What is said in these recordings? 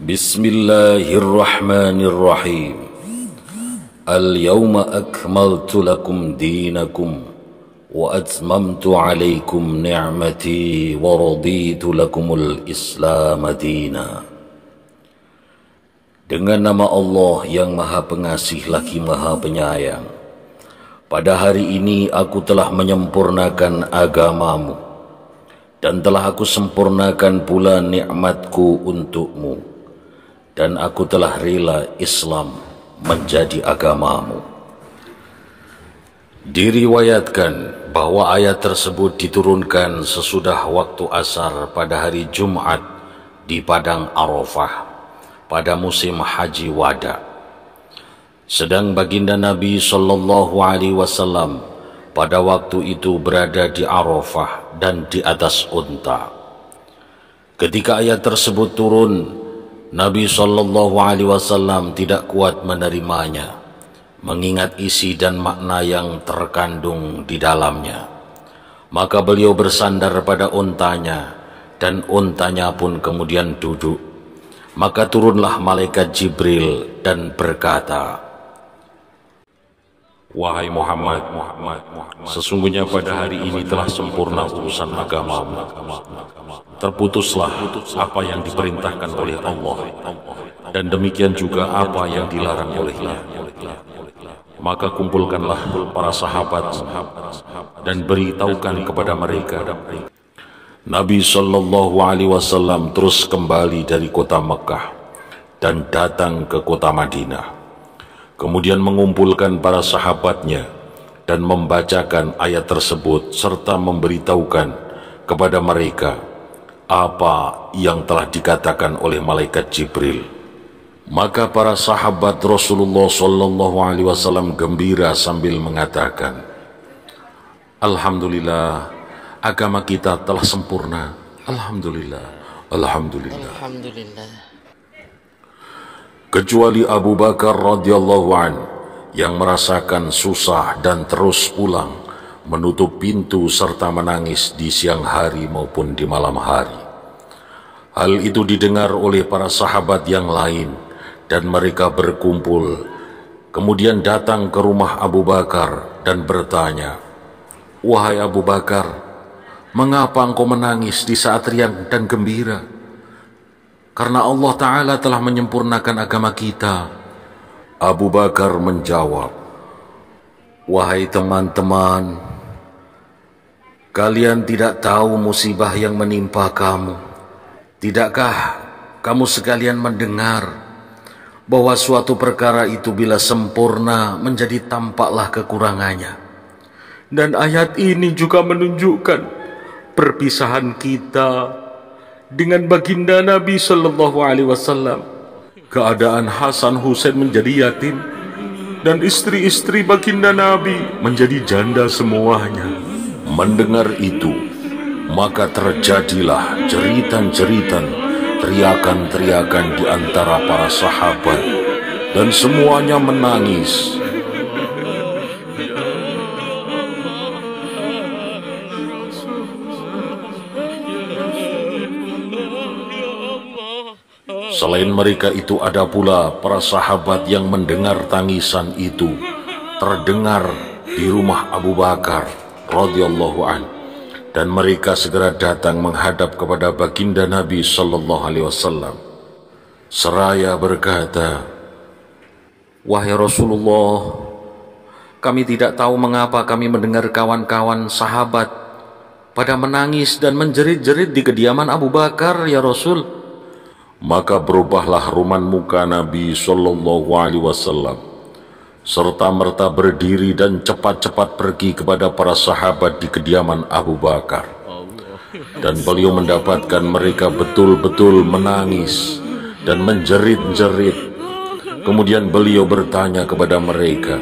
Bismillahirrahmanirrahim. Al-yawma akmaltu lakum dinakum wa atmamtu alaikum ni'mati wa raditu lakumul Islam dina. Dengan nama Allah yang Maha Pengasih lagi Maha Penyayang, pada hari ini aku telah menyempurnakan agamamu dan telah aku sempurnakan pula nikmatku untukmu, dan aku telah rela Islam menjadi agamamu. Diriwayatkan bahwa ayat tersebut diturunkan sesudah waktu asar pada hari Jumat di Padang Arafah pada musim haji wada. Sedang baginda Nabi SAW pada waktu itu berada di Arafah dan di atas unta. Ketika ayat tersebut turun, Nabi SAW tidak kuat menerimanya, mengingat isi dan makna yang terkandung di dalamnya. Maka beliau bersandar pada untanya, dan untanya pun kemudian duduk. Maka turunlah malaikat Jibril dan berkata, "Wahai Muhammad, sesungguhnya pada hari ini telah sempurna urusan agamamu. Terputuslah apa yang diperintahkan oleh Allah, dan demikian juga apa yang dilarang olehnya. Maka kumpulkanlah para sahabat dan beritahukan kepada mereka." Nabi SAW terus kembali dari kota Mekah dan datang ke kota Madinah. Kemudian mengumpulkan para sahabatnya dan membacakan ayat tersebut serta memberitahukan kepada mereka apa yang telah dikatakan oleh malaikat Jibril. Maka para sahabat Rasulullah SAW gembira sambil mengatakan, "Alhamdulillah, agama kita telah sempurna. Alhamdulillah, Alhamdulillah. Alhamdulillah." Kecuali Abu Bakar radhiyallahu an yang merasakan susah dan terus pulang, menutup pintu serta menangis di siang hari maupun di malam hari. Hal itu didengar oleh para sahabat yang lain dan mereka berkumpul. Kemudian datang ke rumah Abu Bakar dan bertanya, "Wahai Abu Bakar, mengapa engkau menangis di saat riang dan gembira? Karena Allah Ta'ala telah menyempurnakan agama kita." Abu Bakar menjawab, "Wahai teman-teman, kalian tidak tahu musibah yang menimpa kamu. Tidakkah kamu sekalian mendengar bahwa suatu perkara itu bila sempurna menjadi tampaklah kekurangannya? Dan ayat ini juga menunjukkan perpisahan kita dengan baginda Nabi SAW. Keadaan Hasan Husain menjadi yatim dan istri-istri baginda Nabi menjadi janda semuanya." Mendengar itu, maka terjadilah jeritan-jeritan, teriakan-teriakan di antara para sahabat, dan semuanya menangis. Selain mereka itu ada pula para sahabat yang mendengar tangisan itu terdengar di rumah Abu Bakar radhiyallahu an, dan mereka segera datang menghadap kepada baginda Nabi SAW seraya berkata, "Wahai Rasulullah, kami tidak tahu mengapa kami mendengar kawan-kawan sahabat pada menangis dan menjerit-jerit di kediaman Abu Bakar, ya Rasul." Maka berubahlah ruman muka Nabi SAW serta merta berdiri dan cepat-cepat pergi kepada para sahabat di kediaman Abu Bakar. Dan beliau mendapatkan mereka betul-betul menangis dan menjerit-jerit. Kemudian beliau bertanya kepada mereka,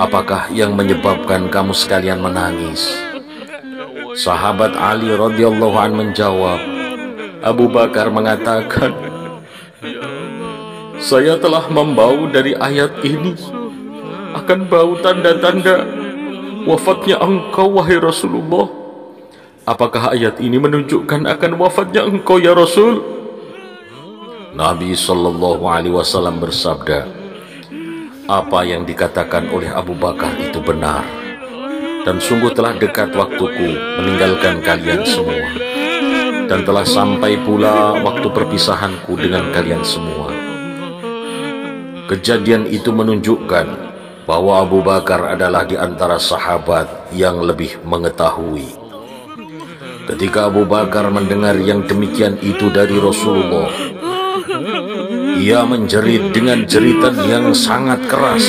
"Apakah yang menyebabkan kamu sekalian menangis?" Sahabat Ali radhiyallahu an menjawab, Abu Bakar mengatakan, "Saya telah membau dari ayat ini akan bau tanda-tanda wafatnya engkau, wahai Rasulullah. Apakah ayat ini menunjukkan akan wafatnya engkau, ya Rasul?" Nabi Shallallahu Alaihi Wasallam bersabda, apa yang dikatakan oleh Abu Bakar itu benar, dan sungguh telah dekat waktuku meninggalkan kalian semua, dan telah sampai pula waktu perpisahanku dengan kalian semua. Kejadian itu menunjukkan bahwa Abu Bakar adalah di antara sahabat yang lebih mengetahui. Ketika Abu Bakar mendengar yang demikian itu dari Rasulullah, ia menjerit dengan jeritan yang sangat keras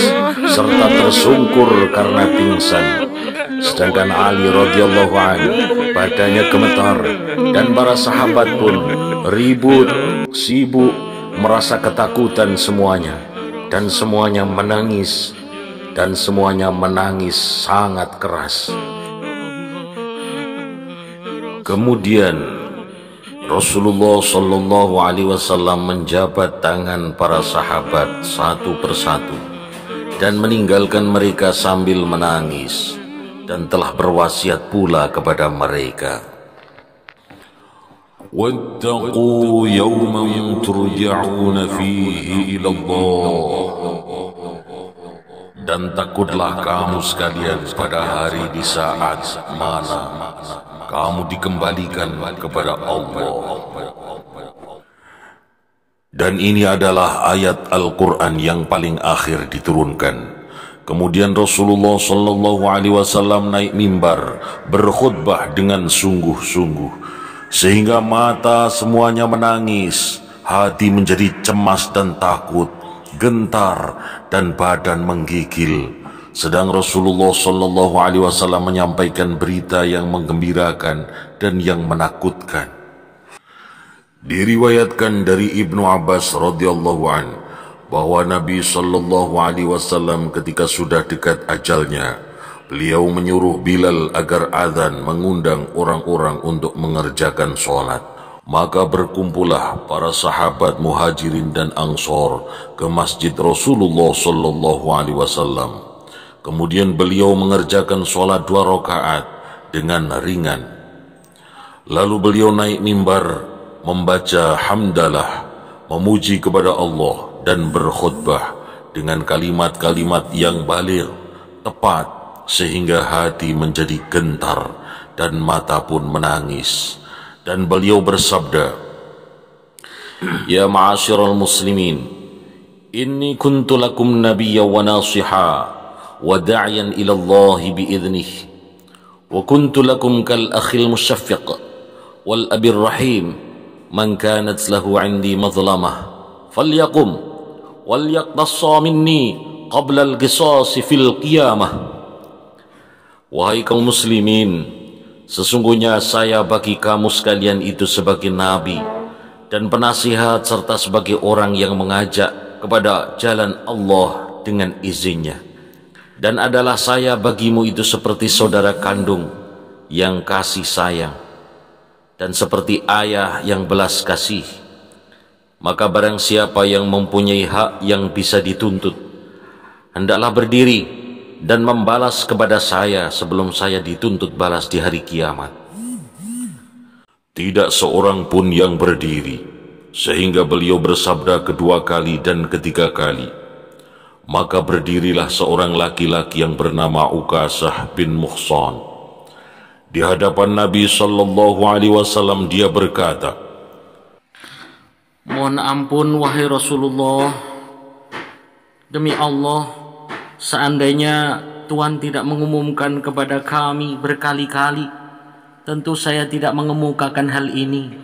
serta tersungkur karena pingsan. Sedangkan Ali radhiyallahu anhu badannya gemetar, dan para sahabat pun ribut, sibuk, merasa ketakutan semuanya, dan semuanya menangis. Dan semuanya menangis sangat keras. Kemudian Rasulullah Shallallahu Alaihi Wasallam menjabat tangan para sahabat satu persatu dan meninggalkan mereka sambil menangis, dan telah berwasiat pula kepada mereka, "Wattaqu yawman turja'una fihi ila Allah." Dan takutlah kamu sekalian pada hari di saat mana kamu dikembalikan kepada Allah. Dan ini adalah ayat Al-Quran yang paling akhir diturunkan. Kemudian Rasulullah Shallallahu Alaihi Wasallam naik mimbar berkhutbah dengan sungguh-sungguh, sehingga mata semuanya menangis, hati menjadi cemas dan takut, gentar, dan badan menggigil. Sedang Rasulullah Shallallahu Alaihi Wasallam menyampaikan berita yang menggembirakan dan yang menakutkan. Diriwayatkan dari Ibnu Abbas radhiyallahu an bahwa Nabi Shallallahu Alaihi Wasallam ketika sudah dekat ajalnya, beliau menyuruh Bilal agar azan mengundang orang-orang untuk mengerjakan sholat. Maka berkumpullah para sahabat Muhajirin dan Ansor ke masjid Rasulullah Shallallahu Alaihi Wasallam. Kemudian beliau mengerjakan sholat 2 rakaat dengan ringan. Lalu beliau naik mimbar membaca hamdalah, memuji kepada Allah, dan berkhutbah dengan kalimat-kalimat yang baligh, tepat, sehingga hati menjadi gentar dan mata pun menangis. Dan beliau bersabda, "Ya ma'asyiral muslimin, inni kuntu lakum nabiyya wa nasiha wa da'iyan ila Allah bi'idhnih, wa kuntu lakum kal akhil musyaffiq wal abir rahim, man kanat lahu 'indi madlamah falyaqum wal yaqtassa minni qabla al-qisas fil qiyamah." Wahai kaum muslimin, sesungguhnya saya bagi kamu sekalian itu sebagai nabi dan penasihat serta sebagai orang yang mengajak kepada jalan Allah dengan izinnya. Dan adalah saya bagimu itu seperti saudara kandung yang kasih sayang, dan seperti ayah yang belas kasih. Maka barang siapa yang mempunyai hak yang bisa dituntut, hendaklah berdiri dan membalas kepada saya sebelum saya dituntut balas di hari kiamat. Tidak seorang pun yang berdiri, sehingga beliau bersabda kedua kali dan ketiga kali. Maka berdirilah seorang laki-laki yang bernama Ukasah bin Muhsan. Di hadapan Nabi Shallallahu Alaihi Wasallam dia berkata, "Mohon ampun wahai Rasulullah, demi Allah, seandainya Tuhan tidak mengumumkan kepada kami berkali-kali, tentu saya tidak mengemukakan hal ini.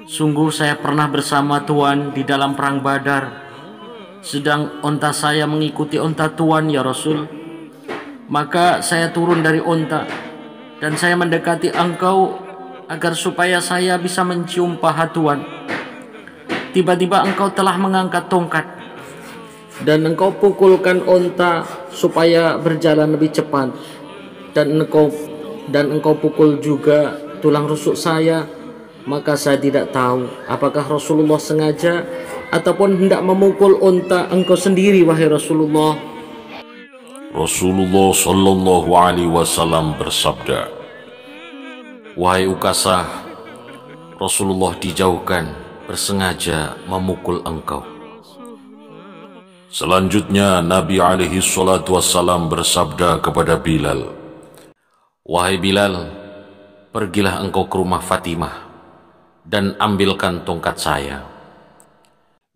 Sungguh saya pernah bersama Tuhan di dalam perang Badar, sedang onta saya mengikuti onta Tuhan ya Rasul. Maka saya turun dari onta dan saya mendekati engkau agar supaya saya bisa mencium paha Tuhan. Tiba-tiba engkau telah mengangkat tongkat dan engkau pukulkan onta supaya berjalan lebih cepat, dan engkau pukul juga tulang rusuk saya. Maka saya tidak tahu apakah Rasulullah sengaja ataupun hendak memukul onta engkau sendiri wahai Rasulullah." Rasulullah Shallallahu Alaihi Wasallam bersabda, "Wahai Ukasah, Rasulullah dijauhkan bersengaja memukul engkau. Selanjutnya Nabi alaihi salatu wassalam bersabda kepada Bilal, "Wahai Bilal, pergilah engkau ke rumah Fatimah dan ambilkan tongkat saya."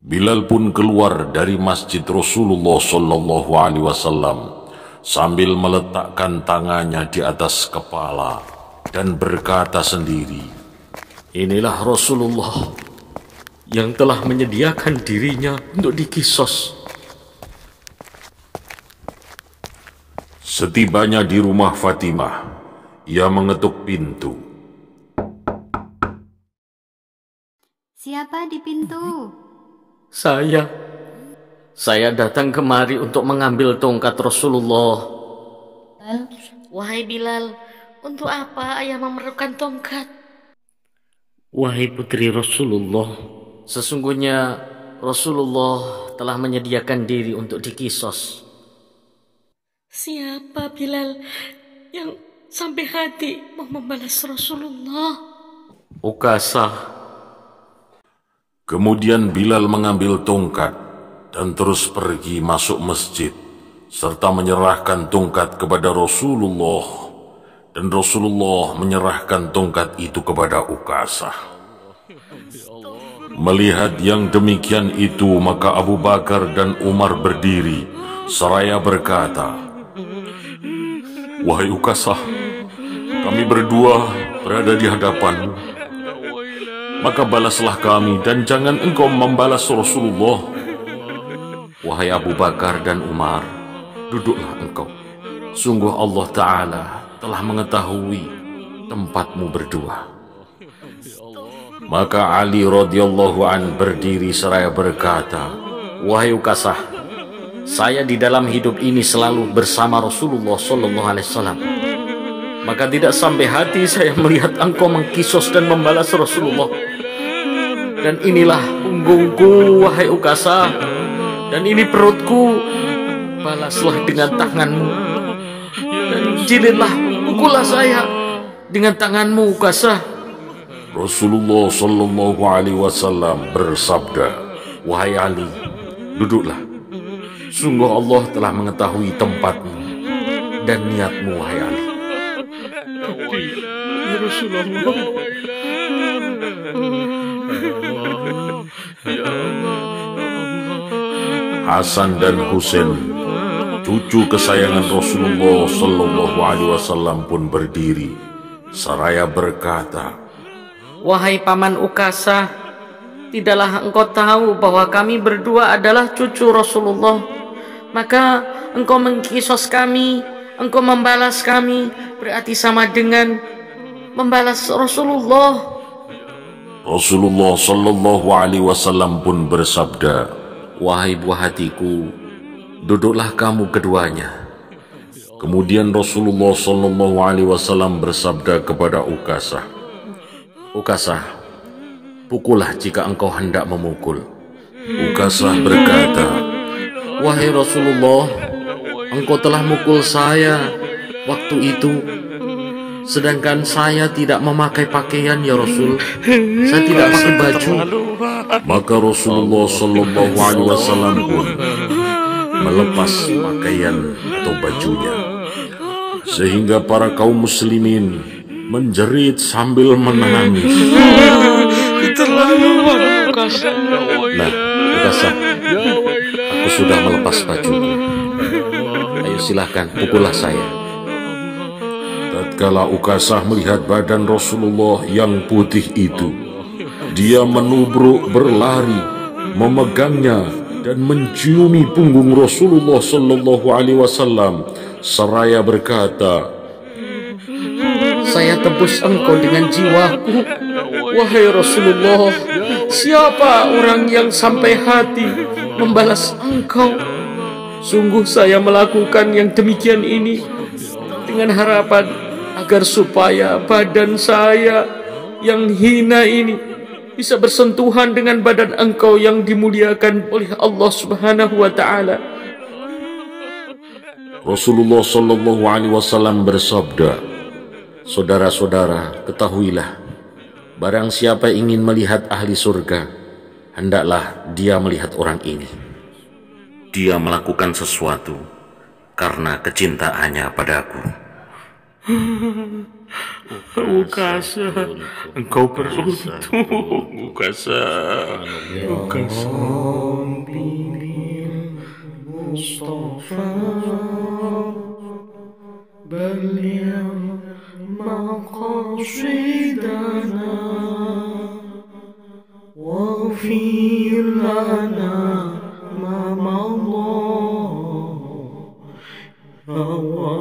Bilal pun keluar dari masjid Rasulullah sallallahu alaihi wasallam sambil meletakkan tangannya di atas kepala dan berkata sendiri, "Inilah Rasulullah yang telah menyediakan dirinya untuk dikisos." Setibanya di rumah Fatimah, ia mengetuk pintu. "Siapa di pintu?" Saya datang kemari untuk mengambil tongkat Rasulullah. Wahai Bilal, untuk apa ayah memerlukan tongkat? Wahai putri Rasulullah, sesungguhnya Rasulullah telah menyediakan diri untuk dikisos. Siapa Bilal yang sampai hati mau membalas Rasulullah? Ukasah. Kemudian Bilal mengambil tongkat dan terus pergi masuk masjid serta menyerahkan tongkat kepada Rasulullah, dan Rasulullah menyerahkan tongkat itu kepada Ukasah. Melihat yang demikian itu, maka Abu Bakar dan Umar berdiri seraya berkata, "Wahai Ukasah, kami berdua berada di hadapanmu, maka balaslah kami dan jangan engkau membalas Rasulullah." Wahai Abu Bakar dan Umar, duduklah engkau. Sungguh Allah Ta'ala telah mengetahui tempatmu berdua. Maka Ali radhiyallahu an berdiri seraya berkata, "Wahai Ukasah, saya di dalam hidup ini selalu bersama Rasulullah sallallahu alaihi wasallam. Maka tidak sampai hati saya melihat engkau mengkisos dan membalas Rasulullah. Dan inilah punggungku, wahai Ukasah, dan ini perutku. Balaslah dengan tanganmu, dan jilidlah, pukullah saya dengan tanganmu, Ukasah." Rasulullah sallallahu alaihi wasallam bersabda, "Wahai Ali, duduklah. Sungguh Allah telah mengetahui tempatmu dan niatmu, wahai Ali." Tapi, ya Rasulullah, Hasan dan Husain, cucu kesayangan Rasulullah sallallahu alaihi wasallam pun berdiri seraya berkata, "Wahai paman Ukasah, tidaklah engkau tahu bahwa kami berdua adalah cucu Rasulullah? Maka engkau mengkisos kami, engkau membalas kami, berarti sama dengan membalas Rasulullah." Rasulullah sallallahu alaihi wasallam pun bersabda, "Wahai buah hatiku, duduklah kamu keduanya." Kemudian Rasulullah sallallahu alaihi wasallam bersabda kepada Ukasah, "Ukasah, pukullah jika engkau hendak memukul." Ukasah berkata, "Wahai Rasulullah, engkau telah mukul saya waktu itu, sedangkan saya tidak memakai pakaian, ya Rasul. Saya tidak pakai baju." Maka Rasulullah sallallahu alaihi wasallam pun melepas pakaian atau bajunya, sehingga para kaum muslimin menjerit sambil menangis. Nah, Ukasah, aku sudah melepas bajuku. Ayo silahkan, pukullah saya. Tatkala Ukasah melihat badan Rasulullah yang putih itu, dia menubruk berlari, memegangnya dan menciumi punggung Rasulullah sallallahu alaihi wasallam seraya berkata, "Saya tebus engkau dengan jiwaku, wahai Rasulullah. Siapa orang yang sampai hati membalas engkau? Sungguh saya melakukan yang demikian ini dengan harapan agar supaya badan saya yang hina ini bisa bersentuhan dengan badan engkau yang dimuliakan oleh Allah Subhanahu wa Ta'ala." Rasulullah sallallahu alaihi wasallam bersabda, "Saudara-saudara, ketahuilah, barang siapa ingin melihat ahli surga, hendaklah dia melihat orang ini. Dia melakukan sesuatu karena kecintaannya padaku. Ukasa, engkau beruntung. Ukasa. Mustafa balligh maqasidana waghfir lana ma madha wa